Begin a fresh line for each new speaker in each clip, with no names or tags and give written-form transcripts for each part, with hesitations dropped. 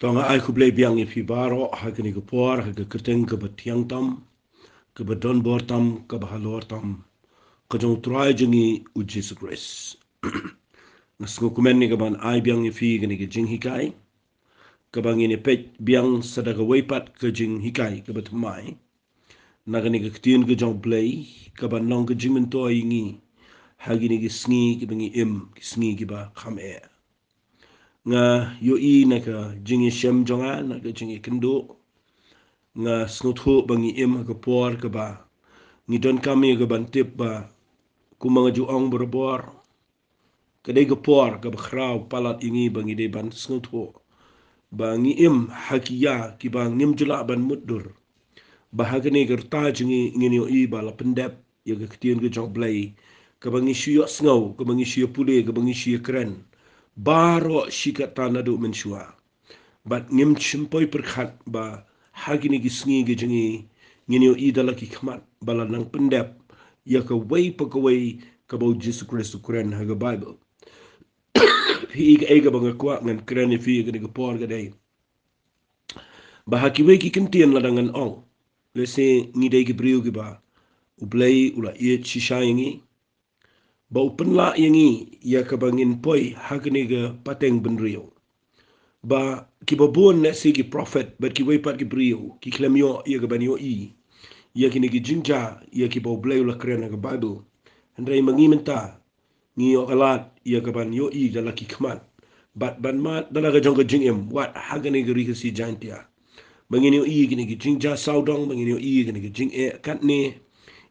Tonga ai ku blei biang I fi baro ha ke ni ku por ha ke kerteng ke batiang tam ke badon bor tam ke bahalor tam ke jong trai jengi u Jesus Christ. Nas ku kumen ni ke ban ai biang I fi ke ni ke jing hikai ke bang ini pet biang sadaka weipat ke jing hikai ke batmai na ke ni ke tien ke jong blei ke ban nong ke jing mento ingi ha ni ke sngi ke bangi ke sngi ke ba Khmied nga yo I na ke jingi shem jonga na ke jingi kendo nga snutho bangi ke por ke ba ni don kami ke ban tip ba ku mga juong berbor ke de ke por ke bakrau palat ingi bangi de ban snutho bangi hakia ki bang nim jula ban mudur bahagani gerta jingi ngini yo I ba la pendep ya ke ketien ke jong blai ke bangi shio sngau ke bangi shio pule ke bangi shio kren baro shikata nadu menshua bat ngim chimpoi perkhat ba hagini gisngi ge jingi ngini yo I dala ki Khmat bala nang pendep ya ka wei pa ka wei ka bo Jesus Christ kren ha ga Bible fi ga ega banga kwa ngan kren fi ga ga por ga dai ba haki wei ki kentien la dangan ong le se ni dai ki briu gi ba u blai ula ye chi shaingi ba upen la yangi ya ka bangin poi hagni ga pateng benrio ba ki babon na si ki prophet ba ki wei pat ki briu ki klemyo ya ga banyo I ya ki ni ki jinja ya ki bo blai ula kren ga Bible andai mangi menta ni yo kalat ya ka ban yo I dala ki Khmat bat ban ma dala ga jong ga jingem wat hagni ga ri ka si jantia bangin yo I gini ki jinja saudong bangin yo I gini ki jing kat ne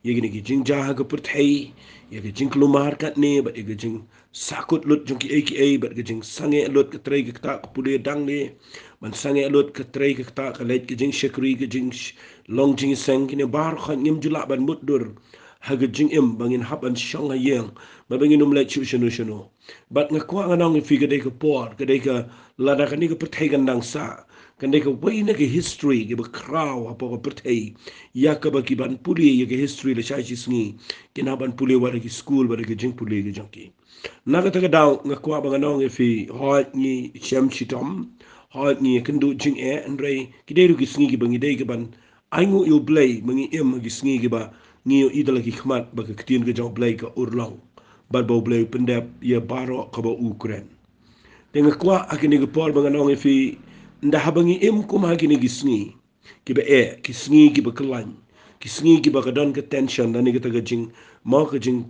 ya gini ki jing jah ga perthai ya ki jing klumar kat ne bat ya ki jing sakut lut jong ki aka bat ki jing sange lut ka trai ka ta pude dang ne ban sange lut ka trai ka ta ka leit ki jing shakri ki jing long jing seng ki ne bar khan ngim jula ban mutdur ha ga jing bangin hab an shong ha yeng ba bangin leit chu shanu bat nga kwa nga nong fi ga dei ka por ka dei ka lada ka ni ka perthai gandang sa kan dei ka wei na ka history ki ba kraw ha pa ka perthai ya ka ba ki ban puli ya ka history le shai sngi ki na ban puli wa ki school wa ki jing puli ki jong ki na ka ta ka daw nga kwa ba nga nong fi hot ni shem chitom hot ni kendu jing andre ki dei ru ki sngi ki bangi dei ka ban ai ngu yo blai mangi ki sngi ki ba ngi yo idala ki Khmat ba ka ktien ka jong blai ka urlong ba bo blai pendap ya baro ka ba ukren dengan kuat akan digepor mengenai fi ndah bangi kum akan digisni kiba kisni kiba kelan kisni kiba kadon ke tension dan kita gajing mau kajing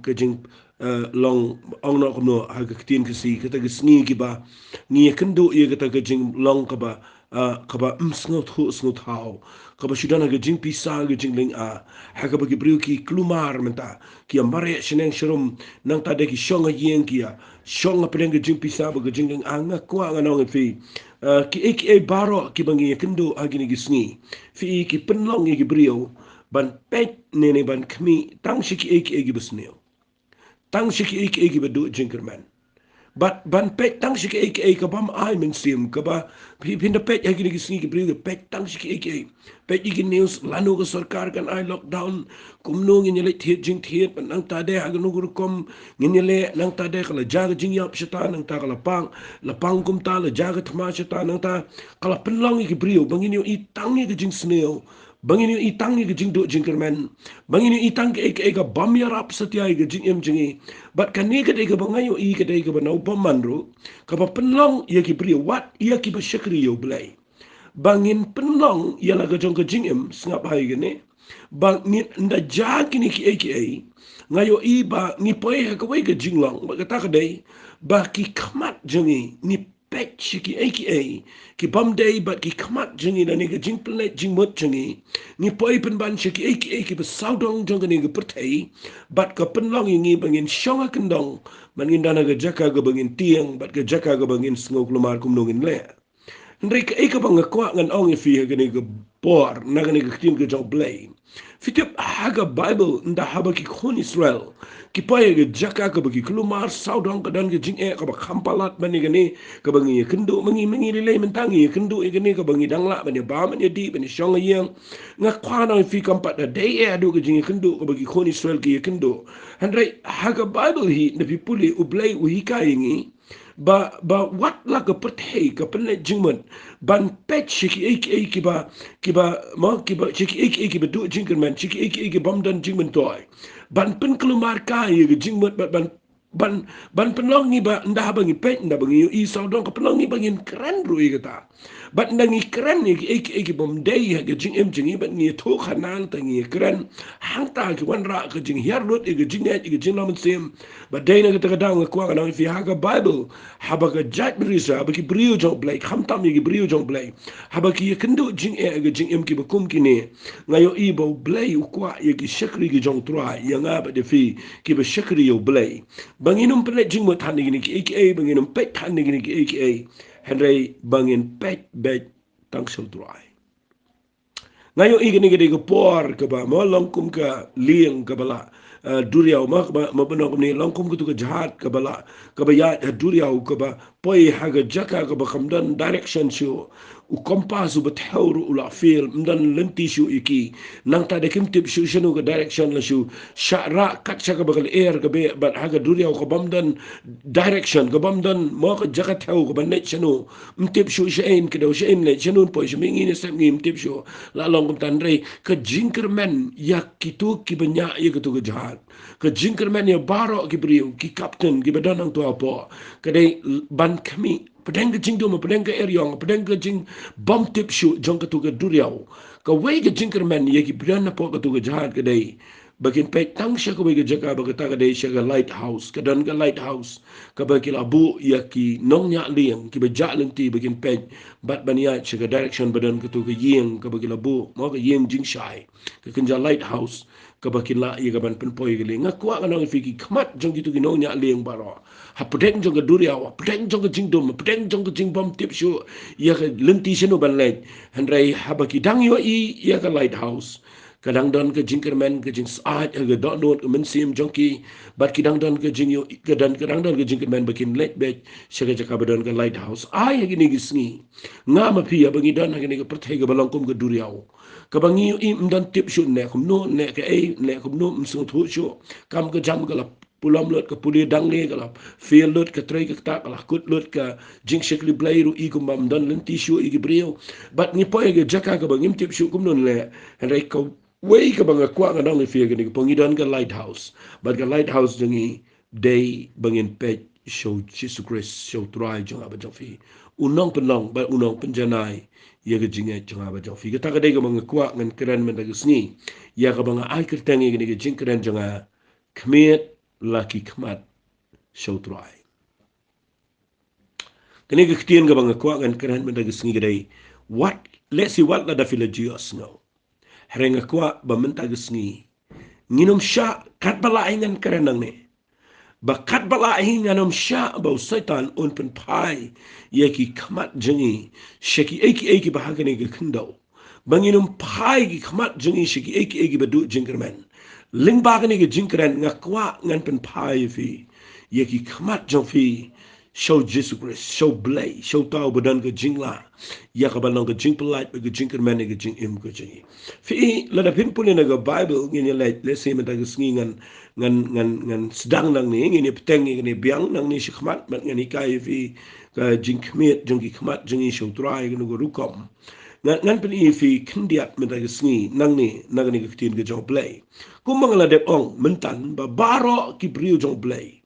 long ong no kono aga ketin kesi kita gisni kiba ni kendu ia kita gajing long kaba snot hau kaba sudan aga jing pisa gajing ling haga bagi briu ki klumar menta ki ambare sheneng sherum nang tade ki shonga yeng kia shonga pedeng gajing pisa baga jing ling anga kwa nganong fi ki baro ki bangi kendo agini gisni fi ki penlong ki briu ban pet nene ban kmi tang shiki eki besneo tang shiki eki bedu jinkerman but ban pet tang shiki eki bam ai men sim kaba pinda pet ya gini gisni ki briu pet tang shiki eki pet iki news lanu ko sarkar kan ai lockdown kumno ngin yele thiet jing thiet pan nang tade ha gnu gur kom ngin yele nang tade kala jaga jing yap shata nang ta kala pang kum ta la jaga thma shata nang ta kala penlong ki briu bangin yo I tang ki jing sneo bangin yo I tang ki jing do jing kerman bangin yo I tang ki eka bam ya rap satya ki jing jingi but kan ne ka de ka bangayo I ka de ka banau pamandro ka ba penlong ya ki briu wat ya ki ba shakri yo blai bangin penlong ya la ka jong ka jing sngap hai gene bang ni nda jakini ki aka ngayo I ba ni poe ka wei ka jinglong ba ka ta ka dei ba ki Khmat jingi ni pet ki aka ki bam dei ba ki Khmat jingi na ni ka jing planet jing mot jingi ni poe pen ban ki aka ki ba saudong jong ni ka pertai bat ka penlong ngi bangin shonga kendong bangin dana ka jaka ka bangin tiang bat ka jaka ka bangin ngok lumar kum nongin le Nrika eka banga kwa ngan ong fi gani ga por na gani ga tim ga jong blay. Fitip haga Bible nda haba ki khon Israel. Ki paya ga jaka ka bagi klumar saudong ka dan ga jing ka ba khampalat bani gani ka bangi kendo mangi lele mentangi kendo gani ka bangi dangla bani ba mani di bani shong yang nga kwa na fi kampat da day adu ga jing kendo ka bagi khon Israel ki kendo. Handrai haga Bible hi na pipuli ublay uhika yingi ba wat la ke perthei ke penet jingmen ban pet shiki ki ba ma ki ba shiki ki ba du jingmen shiki ki bam dan jingmen toy ban pen kelumar ka ye jingmen ban penongi ba ndah bangi pet ndah bangi i sau dong ke penongi bangin keren bro i kata bat nangi keren ni ki bom dei ha ke jing em jing i ban ni tho khanan tangi keren hang ta ki wan ra ke jing hiar lut i ke jing et i ke jing lam sim ba dei na ke ta dang ko ga fi ha ka bible ha ba ka jat brisa ba ki brio jong blai kham tam i ki brio jong blai ha ba ki kendo jing e ke jing em ki ba kum ki ne ngayo i bo blai u kwa i ki shakri ki jong Trai ya nga ba de fi ki ba shakri yo blai banginum pelet jing mo tan ni ki aka banginum pet tan ni ki aka henry bangin pet bet tang so Trai ngayo igini gede ko por ke ba mo longkum ka lieng ke bala duriau ma bano ni longkum ku ka jahat ke bala ke ba ya duriau ke ba poi haga jaka ke ba khamdan direction shu u kompas u betheur u la fil mdan lenti shu iki nang ta de kim tip shu shenu ke direction la shu shara kat shaka ba air ke be ba haga duriau ko bamdan direction ke bamdan mo ka jaka thau ko ba net shenu mtip shu shein ke do shein le shenu poi shmingi ne sem ngim tip shu la long tan rei ke jinkerman ya kitu ki banya ya kitu ke jahat ke jinkerman ya baro ki brio ki captain ki badan ang tu apa ke dei ban kami pedang ke jingdo ma pedang ke eryong pedang ke jing bom tip shu jong ke tu ke duriau ke wei ke jinkerman ya ki badan apa ke tu ke jahat ke dei bakin pek tang sya ko bagi jaga bagi ta kadai sya ga lighthouse kadan ga lighthouse ka bagi labu ya ki nong nya liang ki bejak lenti bakin pek bat bania sya ga direction badan ke tu ke yeng ka bagi labu mo ka yeng jing shai ka kenja lighthouse ka bagi la ya ga ban pen poi ge lenga kwa ka nong fi ki khmat jong ki tu ki nong nya liang baro ha pedeng jong ga duria wa pedeng jong ga jing dom pedeng jong ga jing bom tip shu ya ga lenti sya no ban lek handrai ha bagi dang yo i ya ga lighthouse kadang don ke jinkerman ke jing saat ke dot not ke mensim jongki bat kidang don ke jing yo kadang don ke jinkerman bakin let back syaga jaka badon ke lighthouse ai gini gisngi nga ma pia bangi don gini ke perthai ke balongkum ke duriau ke bangi yo im don tip shun ne kum no ne ke ai ne kum no msung thu shu kam ke jam ke la pulam lot ke puli dang le ke la feel lot ke trai ke tak la kut lot ke jing shekli blai ru i kum bam don lenti shu i ke brio bat ni poe ke jaka ke bangim tip shu kum non le henrai kau wei ka banga kwa nga nang fia gani pongidan ka lighthouse but ka lighthouse jangi day bangin pet show Jesus Christ show Trai jong aba jong fi unong penong ba unong penjanai ya ga jinga jong aba jong fi ka ta ka day ka banga kwa ngan kran men da sni ya ka banga ai kertangi gani ka jing kran jonga Khmied laki Khmat show Trai kani ka ktien ka banga kwa ngan kran men da sni ga day what let's see what la da philogios no Herenga kwa ba menta gesngi nginum sya kat bala ingan kerenang ne ba kat bala ingan sya ba setan un pen pai ye ki Khmat jengi sheki eki ba hakane ke khindau banginum pai ki Khmat jengi sheki eki ba du jingkerman ling ba kane ke jingkran ngakwa ngan pen pai fi ye ki Khmat jong fi show Jesus Christ show blay show tau badan ke jingla ya ka balong ke jing pelat ke jingkerman ke jing im ke jengi fi la da pin pulin ga bible ngini let's say meta gisngi ngan sedang nang ni ngini peteng ngini biang nang ni Khmat mat ngani kai fi ka jing Khmied jong ki Khmat jing i show Trai ngno go rukom ngan pen i fi khndiat meta gisngi nang ni nang ni kitin ke jong play kum mangala dep ong mentan ba baro ki brio jong play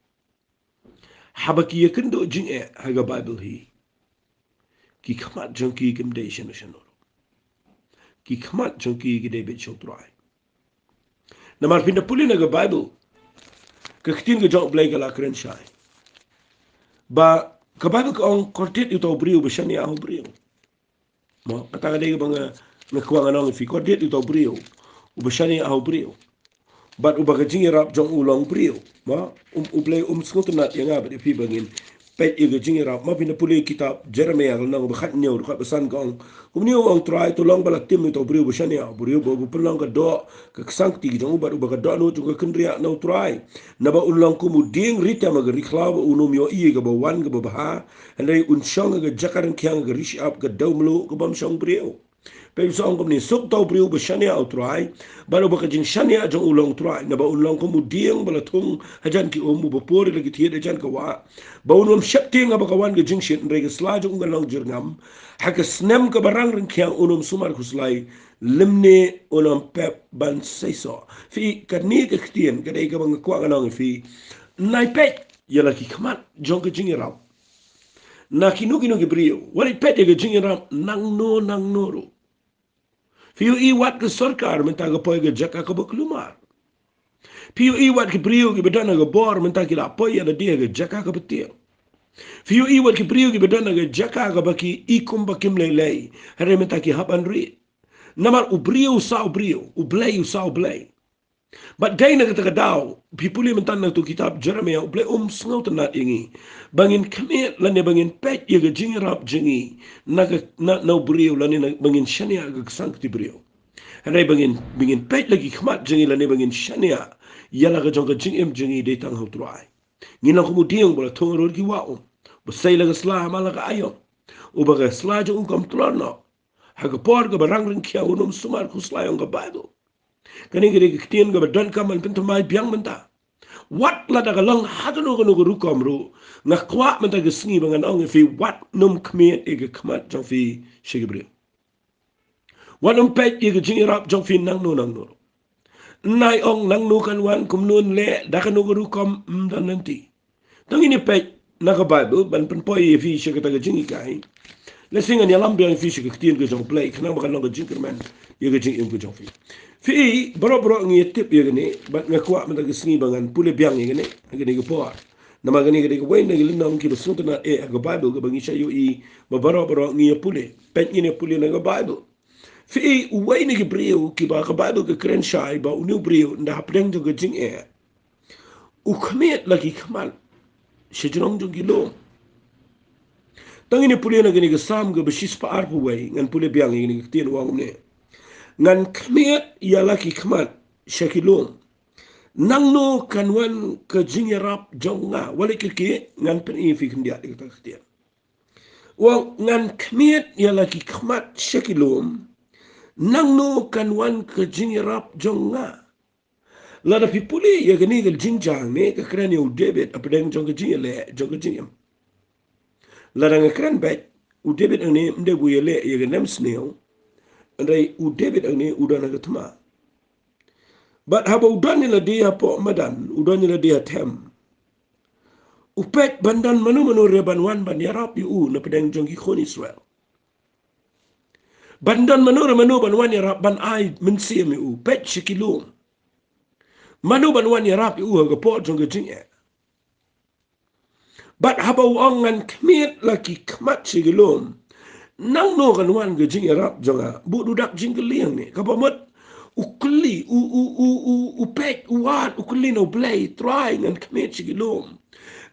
habaki ye kendo jing e haga bible hi ki Khmat jong ki kim de shen ki Khmat jong ki de be show Trai na mar pinda puli na ga bible ke ktin ke jong blai la kren shai ba ka bible ko on kortet ito brio be shani a brio mo kata ga de banga na kwa nga fi kortet ito brio u be shani a brio bat u ba ga jingi rap jong ulong brio ma blai skotna ya nga ba de fi bangin pet i ga jingi rap ma pinda puli kitab Jeremiah na ba khat nyaw ka besan gong kumni ong Trai to long bala tim ito brio be shani a brio bo bu pelong ka do ka sankti jong ba ka do no to ka kendria no Trai na ba ulang kumu ding rita mag riklaw unum yo i ga ba wan ga ba ha andai un shong ga jakaran kyang ga rish up ga dawmlo ga bam shong brio Pero sa angkom ni sok tau priu ba shania au Trai, baru ba kajing shania jong ulong Trai, na ba ulong ko mudiang bala tung hajan ki omu ba pori lagi tiada hajan ka wa, ba unum syapti nga ba kawan ka jing shit nrega selaju ungan lang jirngam, haka snem ka barang ring kiang unum sumar kuslai, limne unum pep ban seiso. Fi karni ka ktien, kadai ka bang kwa kanong fi, nai pet, yala ki Khmat jong ka jing irau. Na kinuki brio, wali pet ya ka jing irau, nang no ro. Fiu iwat ke sarkar minta ke poi ke jaka ke berkelumar. Fiu iwat ke priu ke bedana ke bor minta ke lapoi ada dia ke jaka ke betir. Fiu iwat ke priu ke bedana ke jaka ke baki ikum bakim lelei. Hari minta ke hapan ri. Namar ubriu sa ubriu, ublei sa ublei. But day na kita kadau, pipuli mentan na tu kitab Jeremiah ublei sngau tenat ingi. Bangin Khmied lani bangin pet ye ke jingirap jingi. Na ubriu lani bangin shania ke sangti briu. Hanai bangin pet lagi Khmat jengi lani bangin shania yala ka jong ka jingim jengi de tang hau Trai. Ngina kemudian bola tong rod ki wao. Basai laga slah mala ka ayo. Ubaga slah jo kam tulano. Haga por ka barang ring kia unum sumar ku slah ka Bible. Kani gede kitien ka badan ka man pintu mai biang menta. Wat la daga lang hatano ka nugo rukam ru. Nga kwa menta ka singi bangan ong fi wat num Khmied ega Khmat jong fi shigibril. Wanum pet ye ke jingirap jong fin nang no. Nai ong nang no kan wan kum nun le da kan no kom dan nanti. Tang ini pet na ka Bible ban pen poi ye fi she ka ta jingi kai. Le singa ni alam biang fi she ka tien ke jong play kana ba kan no ka jingir man ye ke jing im ke jong fi. Fi bro ngi tip ye ne ba nga kwa man ta singi bangan pule biang ye ne ke por. Nama gani ke wen ne linam ki so na e ka Bible ka bangi sha yo I ba bro ngi pule pet ni pule na ka Bible. Fi uwai ni Gibril ki ba ka Bible ka kren shai ba unu Gibril nda hapdeng jo jing e. U Khmied lagi Khmat shejrong jo gilo. Tangi ni puli na gini ka sam ga bashis pa arpu wai ngan puli biang gini ka tien wang ne. Ngan Khmied ya lagi Khmat shekilom. Nang no kanwan ka jing yarap jong nga wali kiki ngan pen i fi kendia di ka tien. Wang ngan Khmied ya lagi Khmat shekilom. Nang no kanwan ka jingirap jong nga. Lada pipuli ya gani ka jingjang ne ka kran yu David apadang jong ka jingile jong ka jingim. Lada nga kran bet u David ang ne mde bu yele ya ga nem sneo. Andai u David ang ne udan na tama. But haba udan nila dia po madan, udan nila dia tem. Upet bandan manu reban wan ban yarap yu na padang jong ki khon Israel. Bandan manu ban wan yarap ban ai mensia mi u pet shikilum. Manu ban wan yarap yu ga po jong ga jing e. But haba wangan Khmied laki Khmat shikilum. Nang no kan wan ga jing yarap jonga bu dudak jing liang ni kapamat ukli u pet uat ukli no play try ngan Khmied shikilum.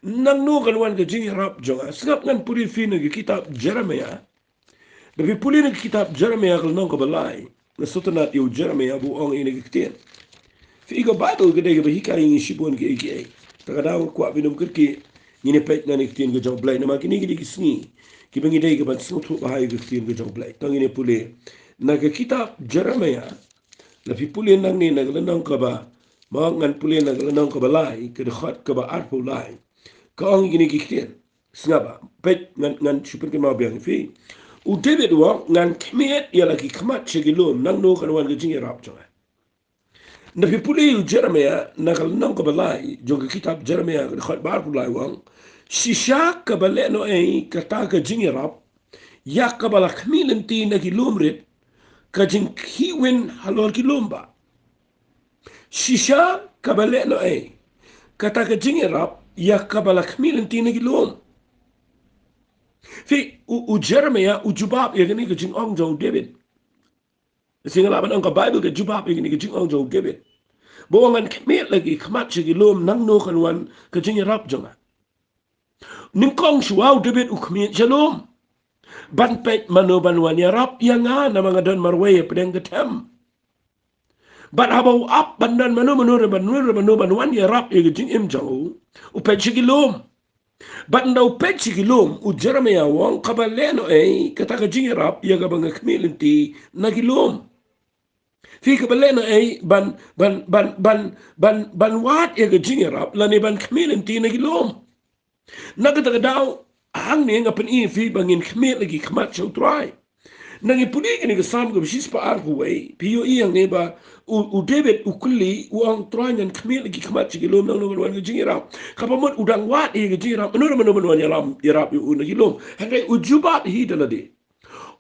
Nang no kan wan ga jing yarap jonga sengap ngan puri fina ga kitab Jeremiah. Tapi puli na kitab Jeremiah kalnong kabalay. Nasutanat yung Jeremiah buong inagiktiyan. Fi ka Bible gede ka bahika yung isipon ka iki. Takadaw kwa binum kirki nginipet nga niktiyan ka jong blay. Naman kinigili kisngi. Kibangide ka ban sumutu bahay kiktiyan ka jong blay. Tang inipuli. Nagkitab Jeremiah. Lapi puli nang ni naglanong ka ba. Mga ngan puli naglanong kabalay. Kadakot ka ba arpulay. Kaong ginigiktiyan. Nga ba? Pet ngan super ka mabiyang fi. U David wa ngan Khmied ya lagi Khmat shigilum nang no kan wan gajing yarap jonga. Na pipuli u Jeremiah nakal nang kabalay jong kitab Jeremiah khot bar pulay wang shisha kabale no ay kata ka jing yarap ya kabala Khmied ti na kilumrit ka jing kiwin halor kilumba. Shisha kabale no ay kata ka jing yarap ya kabala Khmied ti na kilum. Fi u Jeremiah u jubab ya gani ka jing ong jong David. Singala ban ang ka Bible ka jubab ya gani ka jing ong jong David. Bawangan Khmied lagi Khmat shigilom nang no kan wan ka jing yarap jonga. Ning kong shuaw David u Khmied shalom. Ban pet mano ban wan yarap ya nga na mga don marway pedang ketem. Ban habaw up bandan mano ban wan yarap ya ka jing im jong u pet shigilom. But now pechi gilum u Jeremiah wong kabaleno kata ka jingerap ya ga bang kmilinti nagilum. Fi kabaleno ban wat ya ga jingerap lani ban kmilinti nagilum. Nagata daw hang ni ngapan fi bangin Khmied lagi Khmat show Trai. Nangi pudi ni ga sam ga bishis pa ar huway piyo iyang ne ba u David u kulli u ang Trai ngan Khmied lagi Khmat chigilom nang nang wan ga jingira kapamot udang wat ga jingira menur wan yalam yarap u nagilom hangay u jubat hi dalade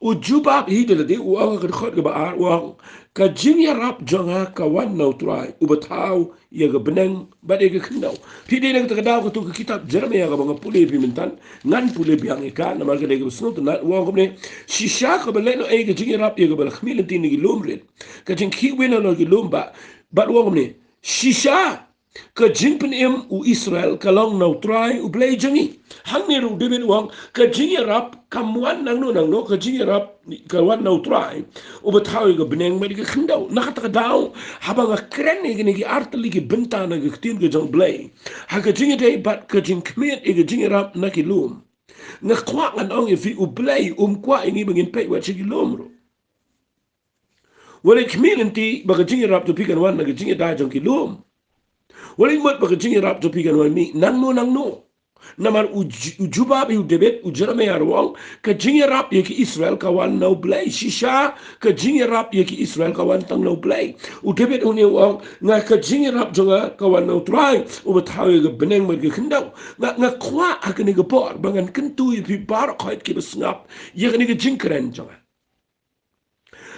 ujubab hidalade uang ka khot ga baar uang ka jingya rap jonga ka wan no try ubataw ya ga beneng bade ga khndaw pide nang ta daw ko to kitab Jeremiah ga mga puli pimentan ngan puli biang ka na marga ga snot na uang ko ne shisha ka baleno ay ga jingya rap ya ga bal khmil tin gi lumred ka jing ki wena no gi lumba ba uang ko ne shisha ka jingpen u Israel ka long no try u blay jangi hang ni ru debin wang ka jingya rap kamuan nang no ka jingya rap ka wan no try u batawi ga beneng ma diga khindaw nakata ka daw haba nga kren ni gi artli gi benta na gi tin ga jong blay ha ka jingya day bat ka jing Khmied ga jingya rap na ki lum nga kwa ngan ong fi u blay kwa ingi bangin pe wa chi gi lum ro wala Khmied inti ba ka jingya rap to pikan wan na ga jingya da jong ki lum wala imot ba ka jingya rap to pikan wan mi nang no namar ujubab u debet u Jeremiah wong ka jingya rap ye ki Israel ka wan no blay shisha ka jingya rap ye ki Israel ka wan tang no blay u debet uni wong nga ka jingya rap jonga ka wan no try u batawi ga beneng ma ga khindaw nga kwa akani ga por bangan kentu pi bar khait ki besngap ye ga ni ga jingkren jonga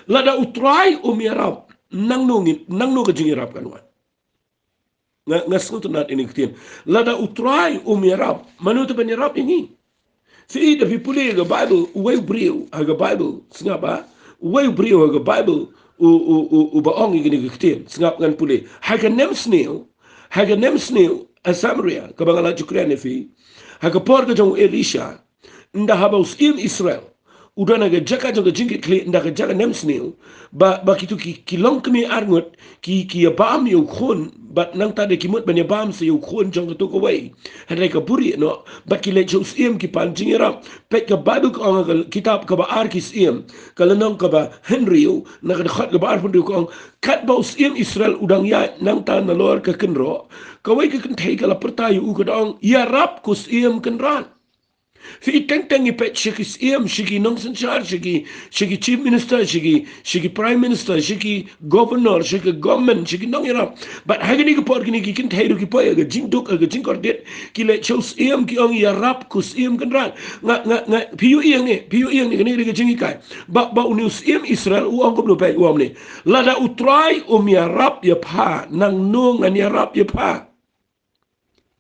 lada u try u mirap nang no ga jingya rap kan wan nga skutu nat ini kitin lada utrai mirap manu tu penyerap ini si da pipuli ga bible way brio aga bible singapa way brio aga bible u baong ini kitin singap kan puli haga nem snail a samaria ka bangala jukrene fi haga porga jong elisha nda habos im Israel udana ga jaka joga jingi kli nda ga jaka nem snail ba kitu ki long kmi arngot ki bam yu khon but nang tade ki mut banya bam se yu khon jong to ko wai hadai ka buri no but ki le jos em ki pan jingira pek ka bible ko ang kitab ka ba arkis em kala nang ka ba henry na ga khat ka ba arfun ko kat ba us em Israel udang ya nang ta na lor ka kenro ka wai ka kan thai kala pertayu u ka dong ya rap kus em kan ran fi teng ipet shiki shiki nong sanchar shiki chief minister shiki prime minister shiki governor shiki government shiki nong yara but hagani ko por gini kin thairu ki poya ga jingduk ga jingkordet ki le chos ki ong ya rap kus kan ran nga piu iang ni gani ga jingi kai ba unius Israel u ong ko no pe u amne lada utrai ya rap ya pa nang nong an ya rap ya pa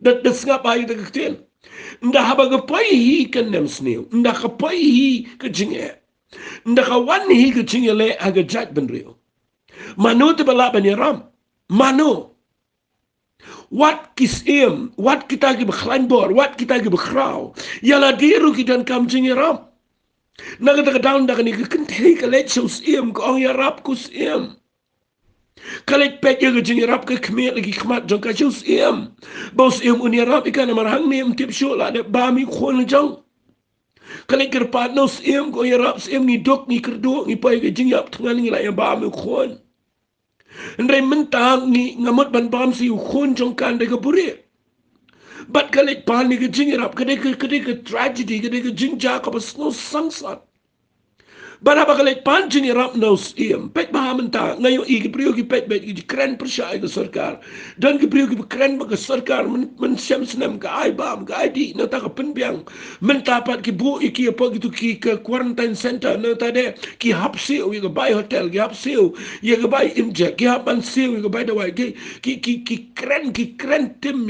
dat ngap ai da kten nda haba ga pai hi kan nem sneu nda ka pai hi ka jinge nda ka wan hi ka jinge le aga jat ben rio mano te bala ben ram mano wat kita ki bkhlan bor wat kita ki bkhrau yala diru ki dan kam jinge ram naga daga down daga ni ka kente ka le chos ko ong ya rap kus kalit pet ya gajing rap ke Khmied lagi Khmat jong ka chus bos uni rap ikan marhang ni tip show la de bami khon jong kalit kerpat no ko ya rap ni dok ni kerdo ni pai gajing yap tngal ni la ya bami khon ndai mentang ni ngamot ban bam si khon jong kan de gabure bat kalit pan ni gajing rap kade tragedy kade gajing ja ka bas no sangsat Baraba kalit panjing irap nos pek bahamenta ngayon ikipriyo ki pek kren persya ke sarkar dan kipriyo ki kren ke sarkar men siam senam ka ai bam ka ai di na ta ka penbiang mentapat ki bu iki apa gitu ki ke quarantine center na ta de ki hapsi wi ke bai hotel ki hapsi ye ke bai injek ki hapan si wi ke bai dawai ki kren tim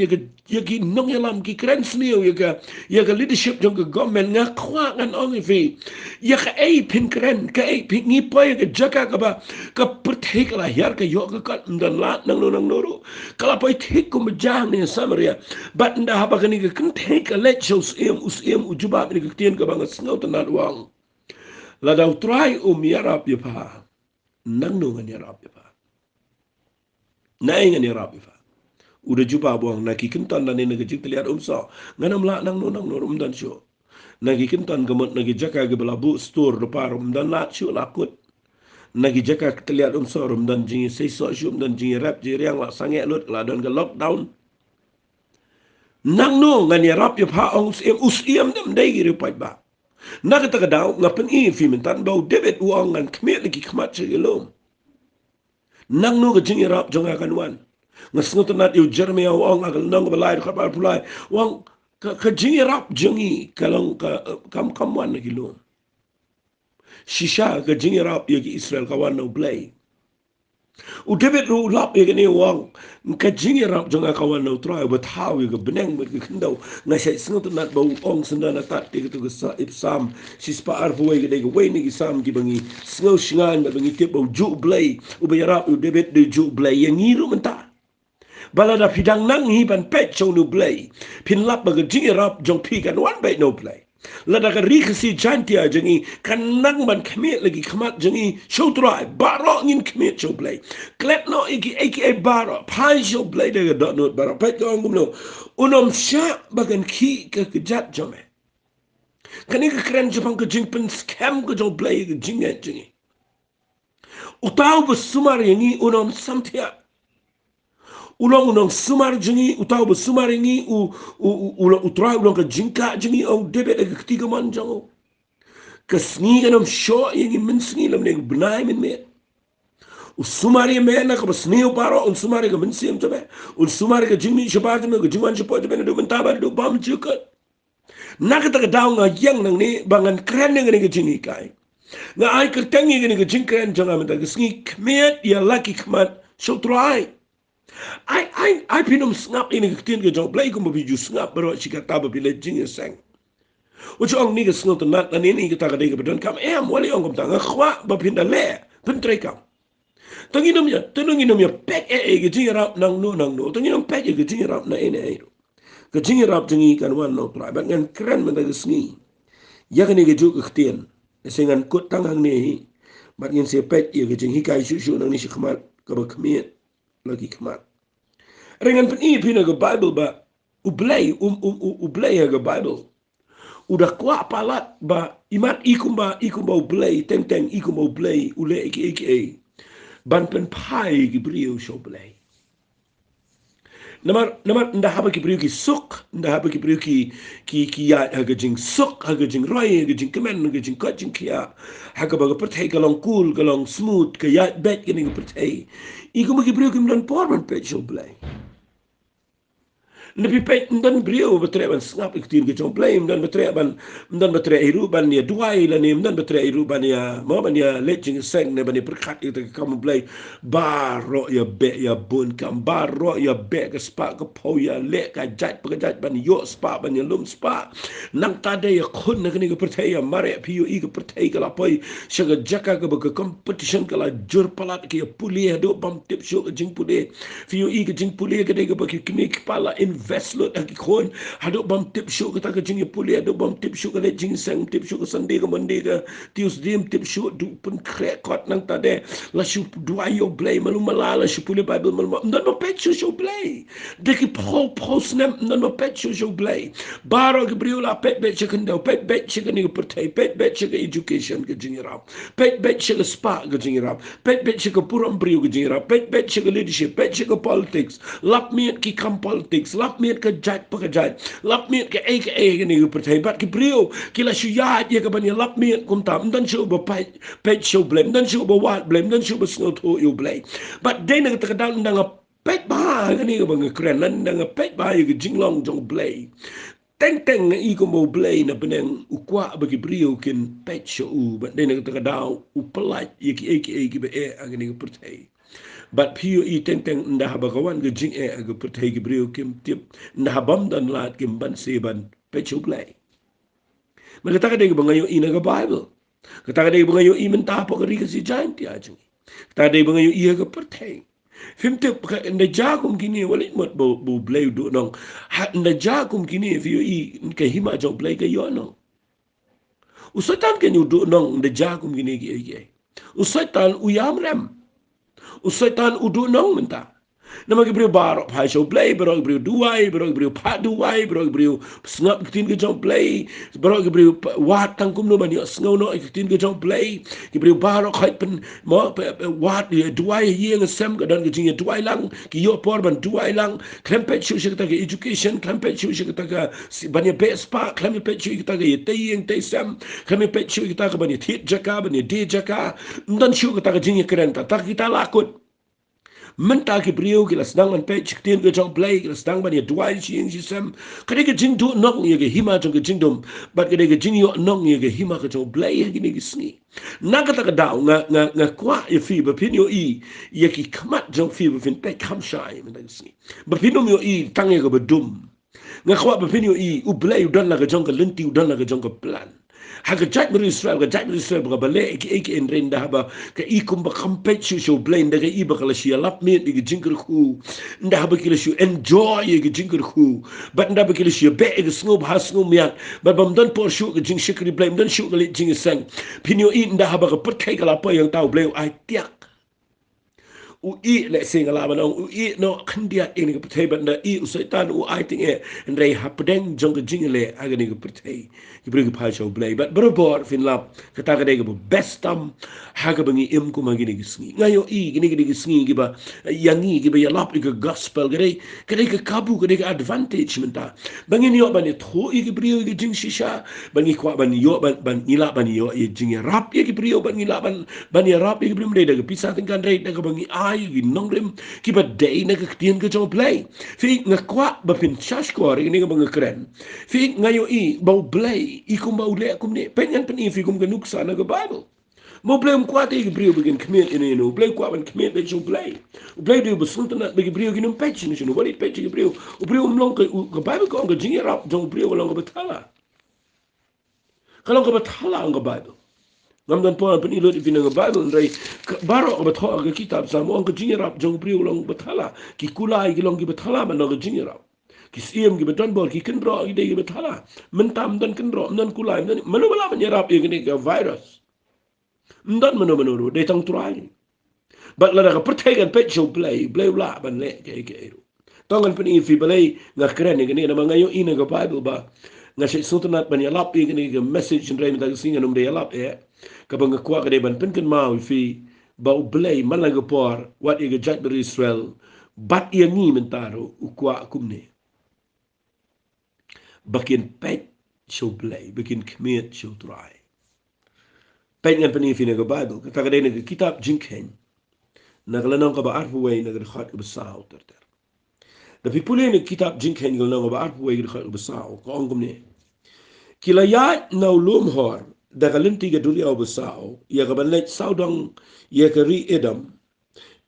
ye ki nong yalam ki kren sniu ye ke leadership jong ke government nga kwa ngan ong fi ye ka ai pin kren ka ai pin ni pa ye ke jaka ka ba ka perthik la yar ka yo ka ndan la nang no kala pa thik ko majang ni samaria but nda ha ba ka ni ka kan thik ka let shows us ujuba ni ka tien ka ba nga snau ta na wang la daw try yarap ye pa nang no ngan yarap ye pa na ngan yarap ye pa Udah jumpa buang naki kentan dan ini kecil terlihat umsa. Nganam lah nang no dan syo. Nagi kentan gemut nagi jaka ge belabu store depan dan lah syo lakut. Nagi jaka terlihat umsa dan jingi sesok syo dan jingi rap jiriang lah sangat lut lah dan ke lockdown. Nang no ngan ya rap ya pa ong sim usiam dem dai gi ripai ba. Nak ta daw ngapen I fi mentan bau David uang ngan Khmied lagi Khmat chilom. Nang no ga jingi rap jong akan wan. Ngasngot nat yu Jeremia uang agal nang balai khabar pulai uang ka jingi rap jingi kalong kam wan lagi lo. Shisha ka jingi rap ya Israel kawan no play. U David ru lap ye ni wang ka jingi rap jonga kawan no Trai but how you beneng but kendo na sai sngot nat bau ong sendana tat te tu sa ipsam sispa arfu ye de we ni sam ki bangi sngo shingan ba bangi te bau ju blay u be rap u David de ju blay ye ngiru menta balada pidang nang hi ban pet chong no blay pin lap ba jingi rap jong pi kan one bait no play lada ka rikasi jantia jengi kanang ban Khmied lagi Khmat jengi show Trai baro ngin Khmied show play klet no iki aka baro pai show play de dot not baro pet ko ngumno unom sha bagan ki ka kejat jome kani ka kren japang ka jingpen scam ko jong play ka jinget jengi utaw besumar yengi unom samtia ulong sumar jengi utaw bu sumar yengi u Trai ulong ka jingka jengi o David ka ketiga man jango kesni kanam show yengi mensni lam neng benai min me usumari me na ka besni o paro un sumari ka mensim tabe un sumari ka jingmi shabat me ka jingman shapo tabe na do mentaba do bam chukat nak ta ka daw nga yang nang ni bangan kren nang ni ka jingi kai nga ai ka tangi ni ka jingkren janga men ta kesni Khmied ya lucky Khmat so Trai I pinum snap ini ketin ke jong play ko mabiju snap baro chikata ba bile jing sang. Ucho ang ni ke snap nat na ni kita ka de ke bedon kam wali ong kom tanga khwa ba pinda le pen tre kam. Tanginum ya pek ke jing rap nang no tanginum pek ke jing rap na ene ke jing rap jingi kan wan no Trai ba ngan kren men da sngi. Ya kan ni ke ju ke ketin sengan kut tangang ni ba ngin se pek ye ke jing hikai shu nang ni Khmat ka ba Khmied lagi Khmat. Rengan pen I pina ke Bible ba ublay ke Bible. Udah kuat palat ba imat ikumba ublay teng ikumba ublay ule eke ban pen pai ki brio show blay. Namar nda haba ki brio ki suk nda haba ki brio ki ya haga jing suk haga jing roi haga jing kemen haga jing kot jing kia haga baga pertai kalong cool kalong smooth ke ya bet kini pertai ikumba ki brio ki mdan porman pet show blay. Nabi pek dan beliau berteriak ban sengap ikutin ke jong play dan berteriak iru ban dia duai lah ni dan berteriak iru ban dia mau ban dia lejing seng ne ban dia berkat itu kamu play baro ya be ya bun kam baro ya be ke spa ke pau ya le ka jat pekejat ban yo spa ban ya lum spa nang tade ya khun ne ke pertai ya mare piu I ke pertai ke lapoi syaga jaka ke competition ke la jur palat ke pulia do bam tip show ke jing pulia piu I ke jing pulia ke de ke kini kepala invest lot lagi kon hadok bam tip show kita ke jingi puli hadok bam tip show ke jing sang tip show ke Sunday ke Monday ke Tuesday tip show du pun krekot nang tade la shu dua yo play malu malala shu puli Bible malu ndan no pet show play deki pro snap ndan no pet show play baro ke briola pet chicken do pet chicken ke pertai pet chicken education ke jingi rap pet chicken spa ke jingi rap pet chicken puram brio ke jingi rap pet chicken leadership pet chicken politics lap me ki kam politics lap miet ke jat pekejat lap miet ke ni pertai bat ke brio kila syuyat ye ke bani lap miet kum tam dan show ba pet show blame dan show ba wat blame dan show ba snot ho you blame but they nak terkadang ndang pet ba ni ke bang keren ndang pet ba ye ke jinglong jong blame teng I ko mo blay na beneng ukwa bagi brio kin pet show but they nak terkadang upelat ye ki be ang ni pertai but piu I teng nda haba kawan ke jing ke pertai ke brio kim tip nda habam dan lat kim ban seban pechu play mereka kata ke bangayo I na ke Bible kata ke bangayo I mentah apa ke rika si giant ya jing kata ke bangayo I ke pertai film tip nda jakum kini walit mot bo blay do nong nda jakum kini piu I ke hima jong play ke yo nong usatan ke ni do nong nda jakum kini ke usatan uyam rem usaitan udu nong menta Nama ke brio barok pai show play, bro brio duai, bro brio pat duai, bro brio snap kitin ke jong play, bro brio wat tangkum no mani snow no kitin ke jong play, ke brio barok hai pen mo wat duai ye ng sem ke dan ke jing duai lang, ke yo por ban duai lang, klempet shu shi ke education, klempet shu shi ke bani best pa, klempet shu ke ye te yeng te sem, klempet shu ke bani tit jaka, bani de jaka, dan shu ke jing keren ta kita lakut. Menta ki brio ki la sedang man pe chiktin ke jong play ki la sedang ban ye duai chi si sem kade ke jing tu nok ye ke hima jong ke jing dum bat kade ke jing yo nok ye ke hima ke jong play ye ni ki sngi na ka ta ka dau nga kwa ye fi ba pin yo I ye ki khmat jong fi ba fin pe kham shai men da sngi ba pin yo I tang ye ke ba dum nga kwa ba pin yo I u play u dan la ke jong ke lenti u dan la ke jong ke plan Haka jat beri Israel, ka jat beri Israel baka bale eki en renda haba ka ikum ba kampet shu blame daga iba kala shi alap me di jinkir khu nda haba kila shu enjoy ye jinkir khu but nda haba kila shi be e sngob ha sngob miak but bam dan por shu jing shikri blame dan shu kali jing sang pinyo I nda haba ka put kai kala pa yang tau blame ai tiak UI le sing ala ba no UI no khandia ini ke pethai banda I usaitan u I think e ndai hapdeng jong jing le agani ke pethai ki bring pa show play but berobor fin lap kata ka dega best tam haga bangi im ku mangini ki sngi ngayo I gini ki sngi ki ba yangi ki ba ya lap ki gospel gade kade ka kabu kade ka advantage menta bangi ni yo bani tho I ki brio ki jing shisha bangi kwa bani yo ban ila bani yo I jing rap ye ki brio ban ila ban ya rap ye ki brio de ka pisa tingkan rate daga bangi ai ki nongrim ki ba day na ka tien ka jong play fi ngakwa ba pin shash ko ri ni ka bangi kren fi ngayo I bau play ikum ba ule akum ne penyan pen ifi kum ganuk sa na Bible mo play kwa te brio begin Khmied ini no play kwa ban Khmied be chu play do besunta na be brio ginum pech ni no wali pech brio brio mlong ka Bible ko nga jingi rap jong brio long ka betala kalau ka betala ang Bible ngam dan po pen ilo di nga Bible ndai baro ka betho ka kitab sa mo ang jingi rap jong brio long betala ki kulai ki long ki betala man nga jingi rap kisiem gi beton bol ki kendro ide gi betala mentam dan kendro dan kulai dan manu bala menyerap ye gini ke virus ndan manu de tang Trai but la ka pertegan pet show play la ban le ke tongan pen fi balai nga kren ni gini na mangayo ina ga Bible ba nga se sutanat ban yalap ye gini ke message ndre mi ta singa num de yalap e ka bang kwa ka de ban pen ken mau fi ba play malaga por what ye ga jat Israel bat ye ni mentaro ukwa kumne bakin pet show play bakin Khmied show Trai pet ngan pani fi nga Bible kata ka de kitab jinken naglanong ka ba arfu way nagrekhat ka basaw ter tapi puli ni kitab jinken naglanong ka ba arfu way nagrekhat ka basaw ko ongom ni kilaya na ulum hor dagalenti ga dulia basaw ya ka banlet sawdong ya ka ri edam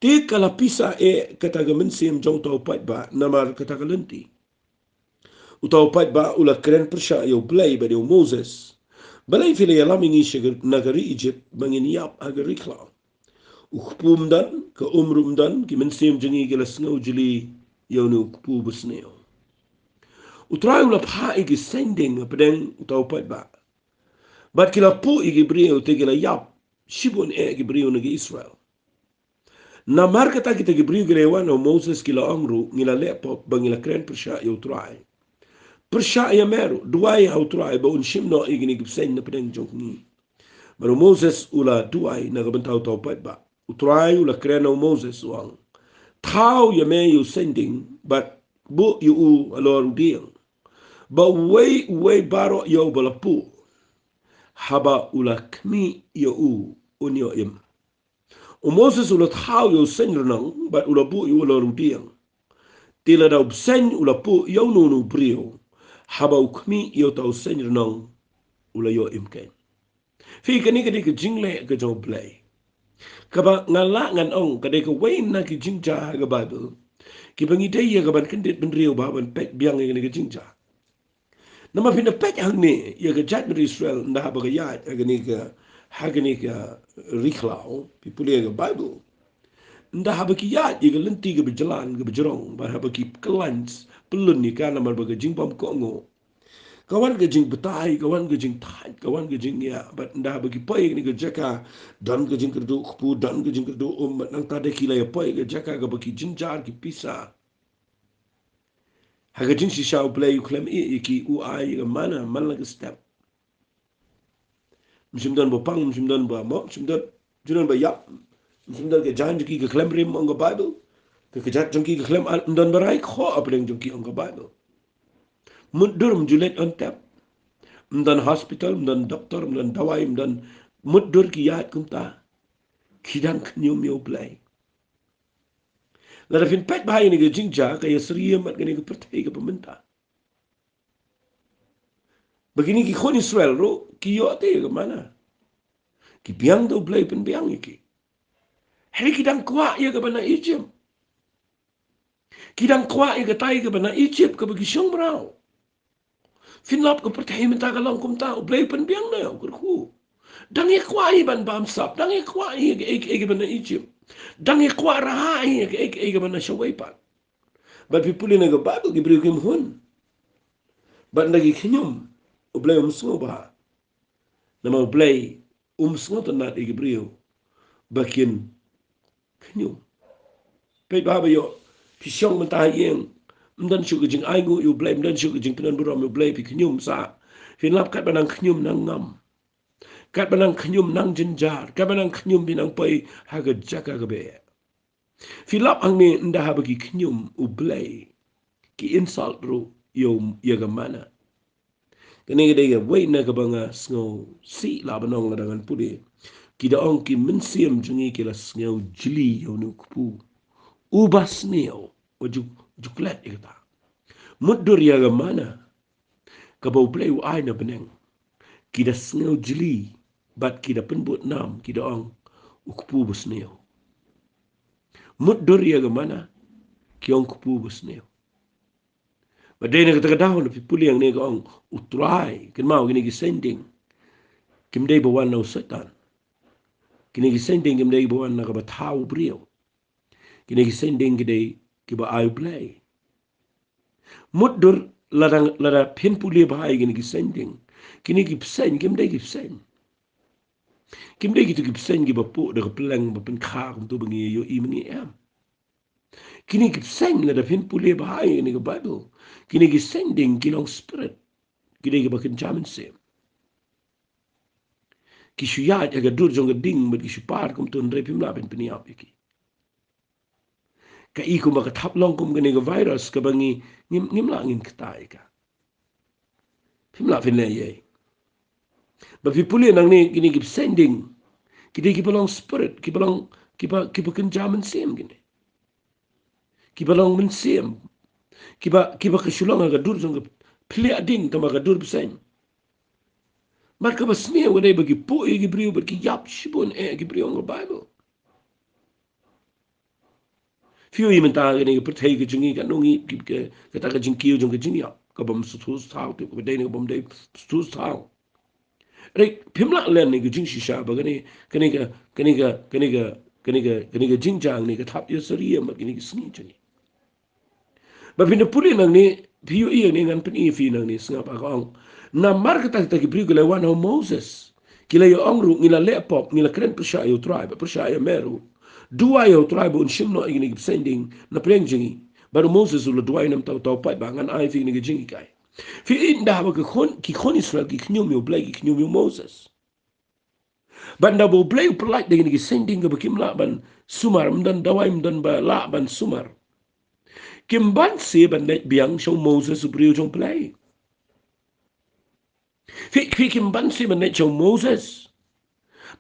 ti kala pisa e kata ga mensim jong to pat ba namar kata galenti utaw pat ba ula kren persya yo play ba yo Moses balay fila ya laming isya nagari Egypt bangin yap agari klaw ukpum dan ke umrum dan ki mensim jengi gila snow jili yo no ukpu busneo utrai ula pha igi sending pedeng utaw pat ba bat kila pu igi brio te gila yap shibun igi brio nagi Israel na markata kita igi brio gila wan o Moses kila angru ngila lepo bangila kren persya yo Trai persya ya meru duai hau Trai ba un shimno igi nigi sen na pedeng jongni baru Moses ula duai na gabentau tau pat ba utrai ula krena Moses wang tau ya me you sending but bu you alor deal ba way baro yo balapu haba ula kmi yo unyo im o Moses ula tau yo sendrnang but ula bu you alor deal tila da sen ula pu yo no brio haba ukmi yo tau sendrnang ula yo imken fi kani ke jingle ke jo play kaba ngala ngan ong kade ke wain na ki jingja ga Bible ki bangi te ye ga ban kendit ben riu ba ban pek biang ngi ke jingja nama pina pek hang ni ye ga jat Israel nda ba ga ya ga ni ga hagani ga riklau people ye ga Bible nda ha ba ki ya ye ga lenti ga bejalan ga bejrong ba ha ba ki klans pelun ni kana mar ba ga jingbam ko ngo Kawan ke jing betai, kawan ke jing tai, kawan ke jing ya, but ndah bagi pai ni ke jaka, dan ke jing kerdu kupu, dan ke jing kerdu but nang tade kila ya pai ke jaka ke bagi jinjar ki pisa. Haga jing si shau play klem ki u ai ke mana, mana ke step. Msimdan bo pang, msimdan bo mo, msimdan junan bo yap, msimdan ke jan ki ke klem rim on Bible. Ke jat jong ki ke klem dan barai kho apeng jong ki on Bible. Mundur mjulet on tap. Mdan hospital, mdan doktor, mdan dawai, mdan mudur ki yat kumta. Kidang knyum yo play. Lara fin pet bahai ni ke jingja kaya seriya mat kini ke pertai ke pemerintah. Begini ki khon Israel ro ki yo ate ke mana? Ki biang do play pen biang iki. Hari kidang kuat ya ke bana Egypt. Kidang kuat ya ke tai ke bana Egypt ke bagi syong berau. Fin lap ke pertai minta ke long kumta play pen biang na yo kerku. Dang ye kuat ban bam sap, dang ye kuat ya ke bana Egypt. Dang ye kuat rahai ya ke bana Shawaipan. But people in the Bible give him hun. But lagi kenyum, ublay semua bah. Nama ublay semua tanat Gibril bakin kenyum. Pei bah bayo pisong mentah yang mendan syuk jing aigu you blame mendan syuk jing penan buram you blame pi kenyum sa. Finlap kat banang kenyum nang ngam. Kat banang kenyum nang jenjar, kat banang kenyum binang pai haga jaka gabe. Finlap ang ni ndah bagi kenyum ublay ki insult ru yo yaga mana. Kini kita ingat, wait nak banga snow si lah benong dengan pudi. Kita orang ki mensiam jungi kila snow jeli yang nukupu. Ubas neo, wajuk juklet ikata. Mudur ya ke mana? Kabau play ai na beneng. Kita snow jeli, bat kita penbut nam kita orang ukupu bus neo. Mudur ya ke mana? Kiong kupu bus neo. Badai nak kata dah, tapi puli yang ni kau Trai, kan mau kini sending. Kim day bawan na setan. Kini sending kim day bawan na kabatau brio. Kini sending kini kiba ayu play. Mudur ladang pin puli bahai kini sending. Kini send kim day send. Kim day gitu send kiba pu dah pelang bapen kar untuk bengi yo imni am. Kini send ladang pin puli bahai kini ke Bible. Kini sending kilong spirit. Kini kiba kenjamin sem. Kisuyat aga dur jong ding ber kisupar kum tun repim la ben peniap iki. Ka iku maka tap long kum gene virus ka bangi ngim la ngin ketai ka. Pim la fin le ye. Ba fi puli nang ni gini gip sending. Kidi ki belong spirit, ki belong kiba kenjamin sem gini. Ki belong men sem. Kiba kesulong aga dur jong pli ading tama aga dur besen. Maka basmia wadai bagi po Gibril bagi yap shibun Gibril ng Bible. Fiyo imenta gani pertai ke jingi ka nungi kata ka jingkiu jong ka jingya ka bam sutus tau tu ka dai ne bam dai sutus tau. Rek pimla len ni ka jing shisha ba gani ka jingjang ni ka tap yo sariya ma gani ka sngi jani. Ba pinda puli nang ni piyo iya ni ngan peni fi nang ni snga pa kaong. Na mar kita Gibril gila wan ho Moses. Kila yo ongru ngila lepop ngila kren persyaya yo tribe persyaya meru. Dua yo tribe un shimno igni sending na prengjingi. Baru Moses ula dua nam tau pai bangan ai fi ni jingi kai. Fi inda ba ki khon Israel ki knyum yo blai ki knyum yo Moses. Banda bo blai perlait dengan ki sending ke bakim la ban sumar mdan dawai mdan ba la ban sumar. Kimban se ban net biang show Moses ubriu jong play. Fi kimban se ban net show Moses.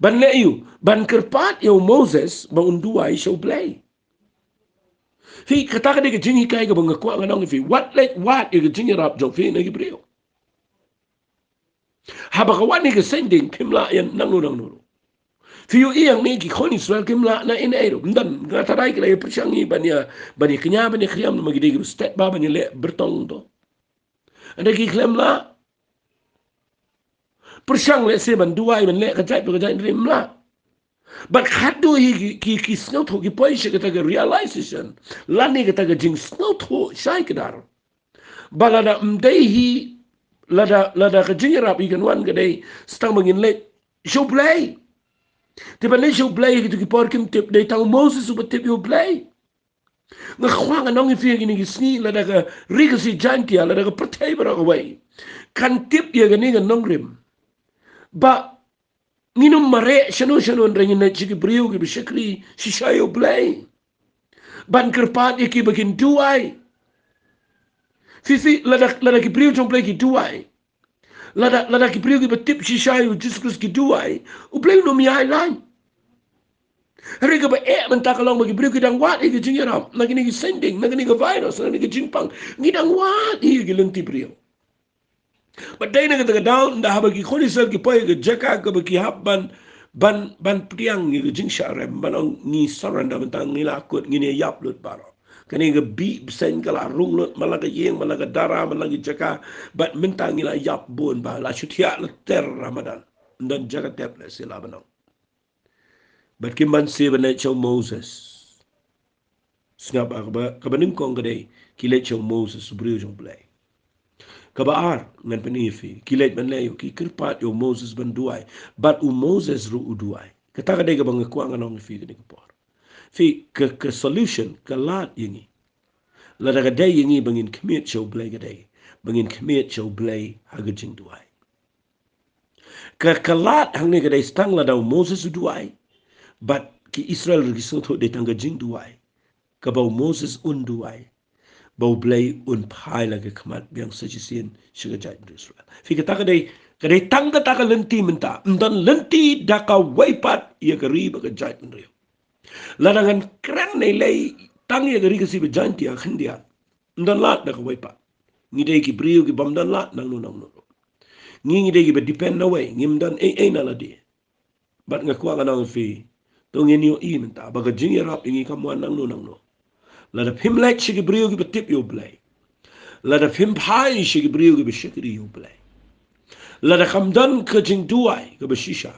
Ban le you ban kerpat yo Moses ba unduai show play. Fi kata ka de jingi kai ka bang kwa nganong fi what e jingi rap jong fi na Gibril. Haba ka wani ka sending kimla yan nangurang. Fi yo iyang ni ki khon Israel kimla na inairo ndan ngatarai ka le persyangi banya kenya banya kriyam na magidi step ba banya le bertong to. Anda ki klem la persyang le se ban duai ban le ka jai rim la. But khadu ki snow to ki poisha ka taga realization lani ka taga jing snow to shai kadar. Balada mdehi lada ka jingrap ikan wan kadai stang mangin le show play tiba le show play gitu ki por kim tip dai tang Moses ubat tip yo play nga khwanga nong fi gini gisni lada ka riga si jantia lada ka patay bara away kan tip ya gani ga nong rim ba nginum mare shano rengin na chiki brio ki bishakri shishayo play ban kerpat iki bagin duai fifi lada ki brio jong play ki duai lada ki brio ki batip shishayo Jesus ki duai u play no mi ai line Harga ba mentakalong bagi brio ki dang wat iki jingiram lagi ni sending lagi ni virus lagi ni jingpang ngidang wat iki lenti brio but day na kata down dah bagi khoni sel ki poy ke jaka ke bagi habban ban priang ni jing sharem ban ni saranda mentang ni lakut ngini yap lut baro kani ke bi sen kala rung lut malaga yeng malaga dara malaga jaka bat mentang ni la yap bon ba la chutia la ter ramadan dan jaka tep la sila banong bat kimban se bana chow Moses snap ba kabaning kong gade kile chow Moses brio jong play kabaar ngan penifi kilet ban leyo ki kirpat yo Moses ban duai but Moses ru uduai kata kadai ka bang kuang anong fi ni kapor fi ke solution ke lat yingi la daga dai yingi bangin Khmied show blay kadai bangin Khmied show blay hagajing duai ke lat hang ni kadai stang la daw Moses uduai but ki Israel ru gisotho de tanga jing duai ka bau Moses unduai bau blay un pai lagi Khmat biang sejisian syagajai Israel. Fikir tak kadai tangga tak lenti menta, dan lenti daka waipat ia keri bagajai Israel. Larangan keren nilai tang ia keri kasi berjanti akan dia, dan lat daka waipat. Ngidai ki brio ki bam dan lat nang nang. Ngidai ki berdepend away, ngim dan nala dia. Bat ngakuang anang fi, tungin yo I menta, bagajing yarap ingi kamuan nang nang. Lada pim lek shiki brio ki betip yo blay. Lada pim pai shiki brio ki beshikiri yo blay. Lada kamdan ke jing duai ke beshisha.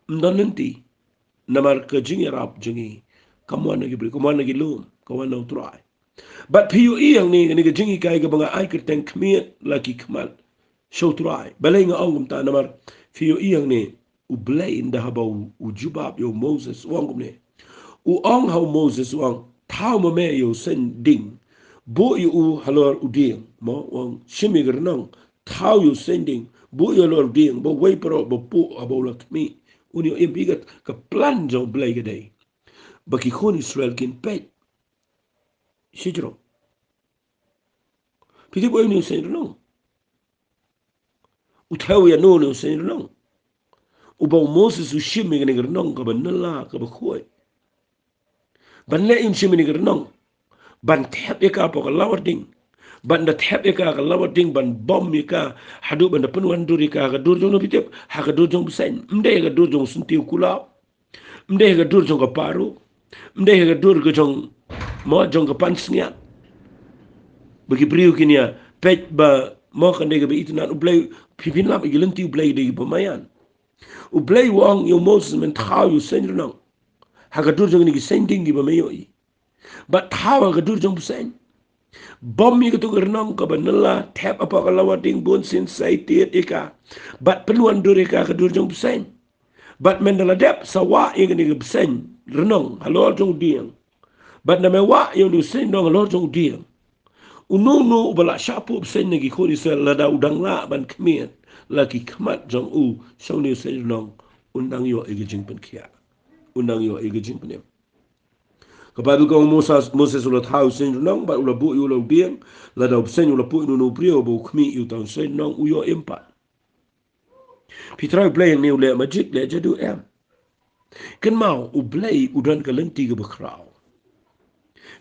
Mdan nanti namar ke jing yarap jingi kamuan nagi brio, kamuan nagi lum, kamuan nang Trai. But piyo iyang ni ke jingi kai ke banga ai kerteng Khmied laki Khmat show Trai. Balay nga ongum ta namar piyo iyang ni u blay indah habau u jubab yo Moses wangum ni. U ong hau Moses wang tau ma me yo sen ding bo yo halor uding mo wang shimi gernong tau yo sen ding bo yo lor ding bo wei pro bo pu abo la mi uni yo impigat ka plan jo blay gade baki khon Israel kin pet shijro pidi bo ni sen no u tau ya no no sen no u bo Moses u shimi gernong ka banala ka ba khoi ban le in shimi gernong ban tep eka po kalawar ding ban da tep eka kalawar ding ban bom eka hadu ban da penuan duri ka ga dur jong bitep ha ga dur jong sen mde ga dur jong sunti kula mde ga dur jong ka paru mde ga dur ga jong mo jong ka pansnya bagi priu kinia pet ba mo kan de ga be itna ublay pipin lam igilenti ublay de bamayan ublay wang yo Moses men thau yo sen no ha ga dur jong ni sending gi bamayo I but how ga dur jong sen bom mi tu gernong ka banala tap apa kalawa ding bon sin sai tiet ika but penuan dur ika ga dur jong sen but mendala dep sawa ing ni sen renong halor jong diang but na me wa yo du sen dong halor jong diang ununu bala shapu sen ni ko ni sel la da udang la ban Khmied laki Khmat jong u so ni sen renong undang yo igi jing pen kia undang yo igi jing pen Kababu kau Moses ulat hau sen nong ba ulat bu ulat dieng la da sen ulat pu no brio bo Khmied u tan sen nong u yo empat Pitrai play ni ule majik le jadu em ken mau u play udan ka lenti ke bakrau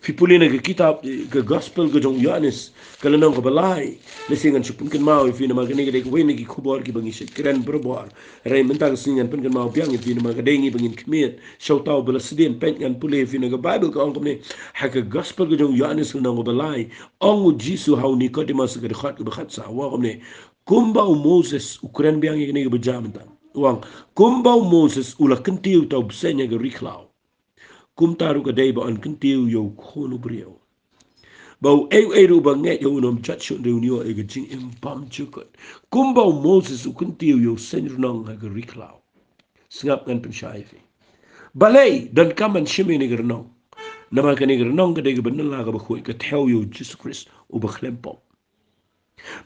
fi pulina ke kitab ke gospel ke jong Yohanes kala nong ka balai le singan chupun ken mau fi na magani ke we ni ki khubor ki bangi se kren berbor re mentang singan pen ken mau biang fi na magadai bangin Khmied show tau bela sedien pen kan pule fi na ke bible ka ong ne ha ke gospel ke jong Yohanes nong ka balai ong jisu hau ni ko di mas ke khat ke khat sa wa ne kumba Moses ukren biang ni ke bejaman wang kumba Moses ula kentiu tau besenya ke riklau kum taru ka dei ba an kentiu yo kono brio Bau eu banget yo nom chat shun reunio e gajing impam chukot. Kumbau Moses ukuntiu yo senrunong ha gariklaw. Singap ngan pensyaifi. Balay dan kaman shimi ni gernong. Nama ka ni gernong ka dega benela ka bakhoy ka tell yo Jesus Christ u bakhlempop.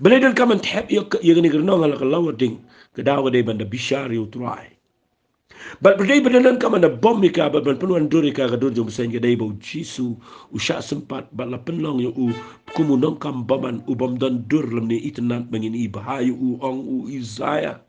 Balay dan kaman tap yo ni gernong ala ka lawading ka dawa de banda bishar yo Trai. But berdei bedalan ka mana bom ika but ban penuan duri ka ka duri jom sen ka dei bau Jisu usha sempat but la penlong yu u kumunong kam baman u bom dan dur lam ni itenat mengini bahayu u ong u Isaiah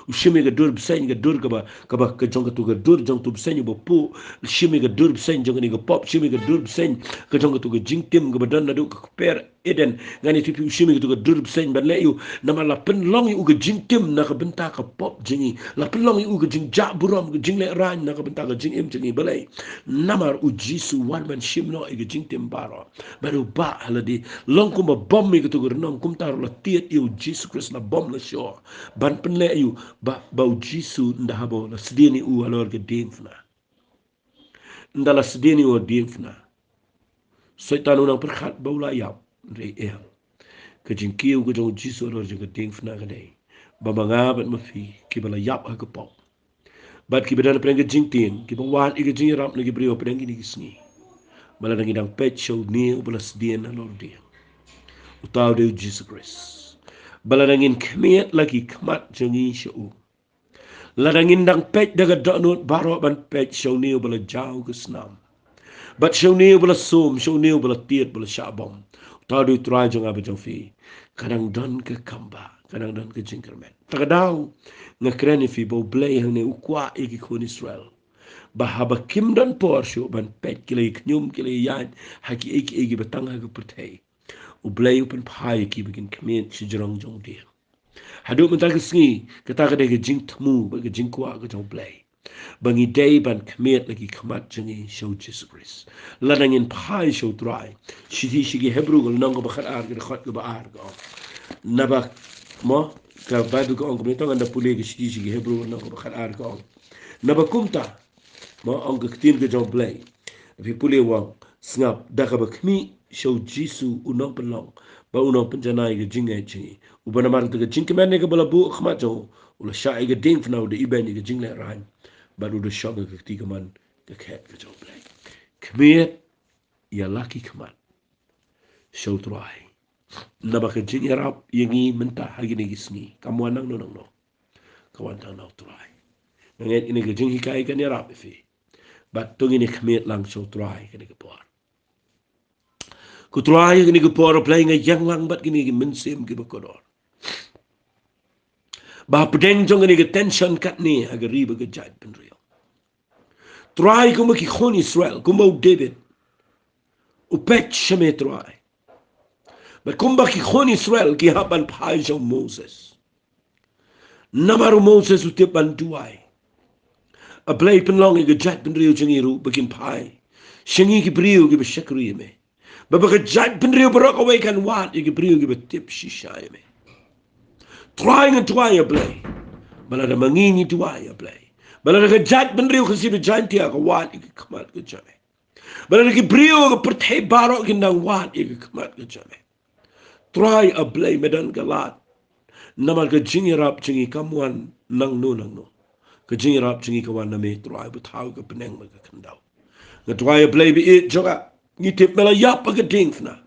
ushimi ga dur bsen ga dur ka jong ka tu ga dur jong tu bsen bo pu shimi ga dur bsen jong ni ga pop shimi ga dur bsen ka jong ka tu ga jing tim ga badan na du ka per eden ngani tu shimi ga tu ga dur bsen ban le yu nama la penlong yu ga jing tim na ka benta ka pop jingi la penlong yu ga jing ja buram ga jing le ran na ka benta ga jing im jingi balai namar u Jisu wan man shimno ga jing tim baro baru ba haladi long kum ba bom mi ga tu ga nong kum tar la tiet yu Jesus Christ la bom la sho ban pen le yu bau Jisu ndahabo la sedini u alor ke dingfna ndala sedini u dingfna setan unang perkhat bau la yap re ke jingkiu ke jong Jisu alor ke dingfna ke dei bamanga bat mafi ki bala yap ha ke pop bat ki bedan preng ke jingtin ki bawan i ke jingrap ne ki brio preng ni kisni bala nang idang pet show ni bala sedien alor dia utaw de Jesus Christ bala nangin Khmied lagi Khmat jengi show ladangin dang pej daga donut baro ban pej shoni bala jau ke snam bat shoni bala sum shoni bala tiet bala shabom tadu Trai jong abajong fi kadang don ke kamba kadang don ke jingkermen tagadaw ngakreni fi bo blay hang ne ukwa iki kon Israel bahaba kim don porsho ban pej kile knyum kile yan haki iki batang ha ke pertei u blay upen pai ki begin Khmied shijrong jong dia haduk mental ke sengi kata ke jing temu ke jing kuat ke jong play bangi day ban Khmied lagi Khmat jengi show Jesus Christ ladangin pai show Trai shigi Hebrew gol nang ko bakar ar ke khot ke baar ko nabak mo ka badu ko ong komento anda puli ke shigi Hebrew nang ko bakar ar ko nabakumta mo ong ke tin ke jong play vi puli wang snap daga bakmi show Jisu unong pelong ba unong penjanai ke jingai jingi ubana mar ke jing kemen ke bala bu Khmat jo ula sha ke ding fnau de iben ke jing le ran ba du de shog ke ti ke man ke khet ke jo blai Khmied ya laki Khmat show Trai na ba ke jing rap yengi menta hagi ne gisni kamuan nang no kawan tang nau Trai nget ini ke jing hikai ke ne rap fi ba tung ini Khmied lang show Trai ke ne ke por ku Trai ke ne ke por playing a yang lang bat ke ne ke mensim ke bakodor bah pedeng jong ni ke tension kat ni agar riba ke jad pen real Trai kuma ki khon Israel kuma David upet shame Trai but kumba ki khon Israel ki haban pai jong Moses namaru Moses utipan duai a play pen long ke jad pen real jengi ru bakin pai shengi ki brio ki beshakri me baba ke jad pen real barok away kan wat ki brio ki betip shisha me Trai ngan Trai a play bala da mangini Trai a play bala da jad ben riu khasi be janti ka wat ik Khmat ke jame bala da ki brio ke perthai baro ke nang wat ik Khmat ke jame Trai a play medan galat namal ke jingi rap jingi kamwan nang no ke jingi rap jingi kawan na me Trai bu thau ke peneng ma ke khandau ke Trai a play be it joga ni tip mela yap ke dingfna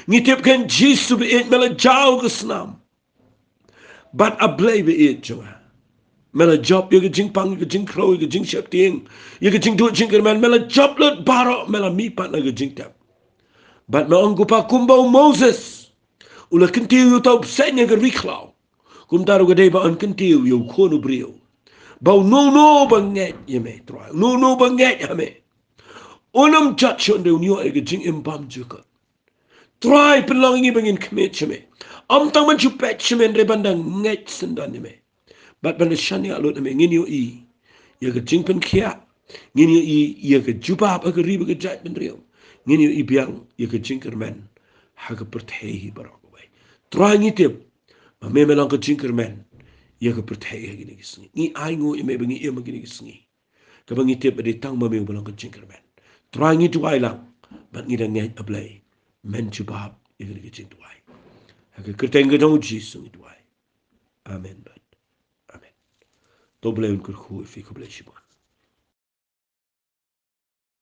ni tip kan Jisu be it mela jau ke snam but a play be it joga mela job you jing pang you jing crow you jing shep ting you jing do jing man mela job lot baro mela mi pat na jing tap but me ongu pa kumbo Moses ula kentiu you tau senya ke riklau kum taru gede ba an kentiu you kono brio bau no banget ye me Trai no banget ya me onam chat shon de unyo e jing impam juka Trai pelongi bangin Khmied cheme am tang man chu pet cheme re bandang nget sendan me but ban shani alot me ngin yo I ya ke jing pen khia ngin yo I ya ke juba ba ke riba ke jat ben rio ngin yo I biang ya ke jing kermen ha ke perthei barok way Trai ngitip ma me melang ke jing kermen ya ke perthei ha gini gisni ni ai ngo me bangi e ma gini gisni ke bangi tip de tang ma me melang ke jing kermen Trai ngi tu ai lang ban ngi da ngai ablai men chubab igri ke chin tuai ha ke kerteng ke dong ji sung tuai amen but amen to blame kur khu fi ko blame